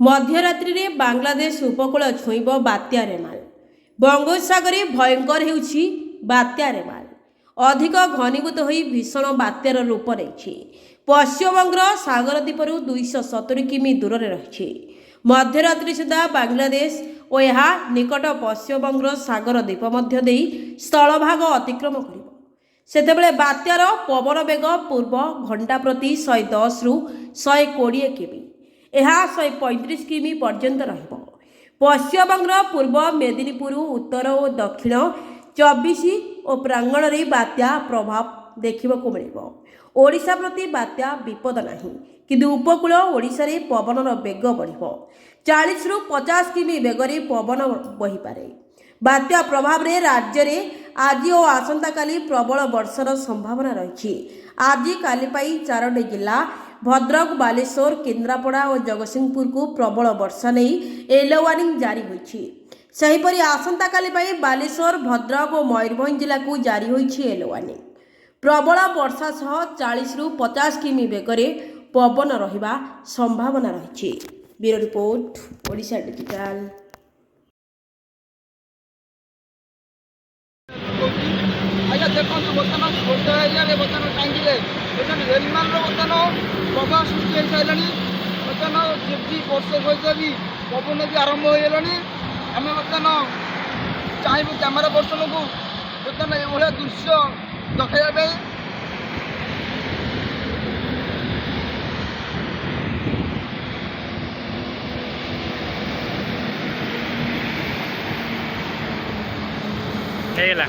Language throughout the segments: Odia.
ମଧ୍ୟରାତ୍ରିରେ ବାଂଲାଦେଶ ଉପକୂଳ ଛୁଇଁବ ବାତ୍ୟା ରେମାଲ। ବଙ୍ଗୋପସାଗରରେ ଭୟଙ୍କର ହେଉଛି ବାତ୍ୟା ରେମାଲ। ଅଧିକ ଘନୀଭୂତ ହୋଇ ଭୀଷଣ ବାତ୍ୟାର ରୂପ ନେଇଛି। ପଶ୍ଚିମବଙ୍ଗର ସାଗର ଦ୍ୱୀପରୁ 270 କିମି ଦୂରରେ ରହିଛି। ମଧ୍ୟରାତ୍ରି ସୁଦ୍ଧା ବାଂଲାଦେଶ ଓ ଏହା ନିକଟ ପଶ୍ଚିମବଙ୍ଗର ସାଗର ଦ୍ୱୀପ ମଧ୍ୟ ଦେଇ ସ୍ଥଳଭାଗ ଅତିକ୍ରମ କରିବ। ସେତେବେଳେ ବାତ୍ୟାର ପବନ ବେଗ ପୂର୍ବ ଘଣ୍ଟା ପ୍ରତି 110ରୁ 120 କିମି, ଏହା 135 କିମି ପର୍ଯ୍ୟନ୍ତ ରହିବ। ପଶ୍ଚିମବଙ୍ଗର ପୂର୍ବ ମେଦିନୀପୁର, ଉତ୍ତର ଓ ଦକ୍ଷିଣ 24 ଓ ପ୍ରାଙ୍ଗଣରେ ବାତ୍ୟା ପ୍ରଭାବ ଦେଖିବାକୁ ମିଳିବ। ଓଡ଼ିଶା ପ୍ରତି ବାତ୍ୟା ବିପଦ ନାହିଁ, କିନ୍ତୁ ଉପକୂଳ ଓଡ଼ିଶାରେ ପବନର ବେଗ ବଢ଼ିବ। 40ରୁ 50 କିମି ବେଗରେ ପବନ ବହିପାରେ। ବାତ୍ୟା ପ୍ରଭାବରେ ରାଜ୍ୟରେ ଆଜି ଓ ଆସନ୍ତାକାଲି ପ୍ରବଳ ବର୍ଷାର ସମ୍ଭାବନା ରହିଛି। ଆଜି କାଲି ପାଇଁ 4ଟି ଜିଲ୍ଲା ଭଦ୍ରକ, ବାଲେଶ୍ୱର, କେନ୍ଦ୍ରାପଡ଼ା ଓ ଜଗତସିଂହପୁରକୁ ପ୍ରବଳ ବର୍ଷା ନେଇ ୟେଲୋ ୱାର୍ଣ୍ଣିଂ ଜାରି ହୋଇଛି। ସେହିପରି ଆସନ୍ତାକାଲି ପାଇଁ ବାଲେଶ୍ୱର, ଭଦ୍ରକ ଓ ମୟୂରଭଞ୍ଜ ଜିଲ୍ଲାକୁ ଜାରି ହୋଇଛି ୟେଲୋ ୱାର୍ଣ୍ଣିଂ। ପ୍ରବଳ ବର୍ଷା ସହ 40ରୁ 50 କିମି ବେଗରେ ପବନ ରହିବା ସମ୍ଭାବନା ରହିଛି। Bureau report, Odisha digital. ଆଜ୍ଞା ଦେଖନ୍ତୁ, ବର୍ତ୍ତମାନ ଖୋର୍ଦ୍ଧା ଏରିଆରେ ବର୍ତ୍ତମାନ ଟାଙ୍ଗିରେ ବର୍ତ୍ତମାନ ରେଲମାଲର ବର୍ତ୍ତମାନ ପ୍ରଭାବ ସୃଷ୍ଟି ହୋଇସାରିଲାଣି। ବର୍ତ୍ତମାନ ଝିପଝିପ ବର୍ଷା ସହିତ ବି ପବନ ବି ଆରମ୍ଭ ହୋଇଗଲାଣି। ଆମେ ବର୍ତ୍ତମାନ ଚାହିଁବୁ କ୍ୟାମେରା ପର୍ସନକୁ ବର୍ତ୍ତମାନ ଏଭଳିଆ ଦୃଶ୍ୟ ଦେଖାଇବା ପାଇଁ। ହେଇଗଲା।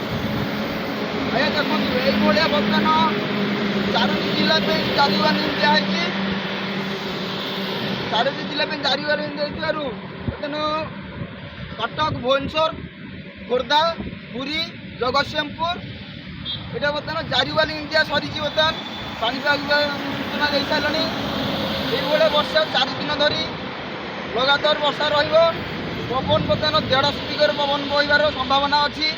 ଆଜ୍ଞା ଦେଖନ୍ତୁ, ଏଇଭଳିଆ ବର୍ତ୍ତମାନ 4ଟି ଜିଲ୍ଲା ପାଇଁ ଜାରି ୱାର୍ଣ୍ଣିଂ ଦିଆହେଇଛି। 4ଟି ଜିଲ୍ଲା ପାଇଁ ଜାରି ୱାର୍ଣ୍ଣିଂ ଦେଇଥିବାରୁ ବର୍ତ୍ତମାନ କଟକ, ଭୁବନେଶ୍ୱର, ଖୋର୍ଦ୍ଧା, ପୁରୀ, ଜଗତସିଂହପୁର ଏଇଟା ବର୍ତ୍ତମାନ ଜାରି ୱାର୍ଣ୍ଣିଂ ଦିଆ ସରିଛି। ବର୍ତ୍ତମାନ ପାଣିପାଗ ବିଭାଗ ସୂଚନା ଦେଇସାରିଲାଣି। ଏଇଭଳିଆ ବର୍ଷା 4 ଦିନ ଧରି ଲଗାତାର ବର୍ଷା ରହିବ। ପବନ ବର୍ତ୍ତମାନ 150 ଦିଗରେ ପବନ ବହିବାର ସମ୍ଭାବନା ଅଛି।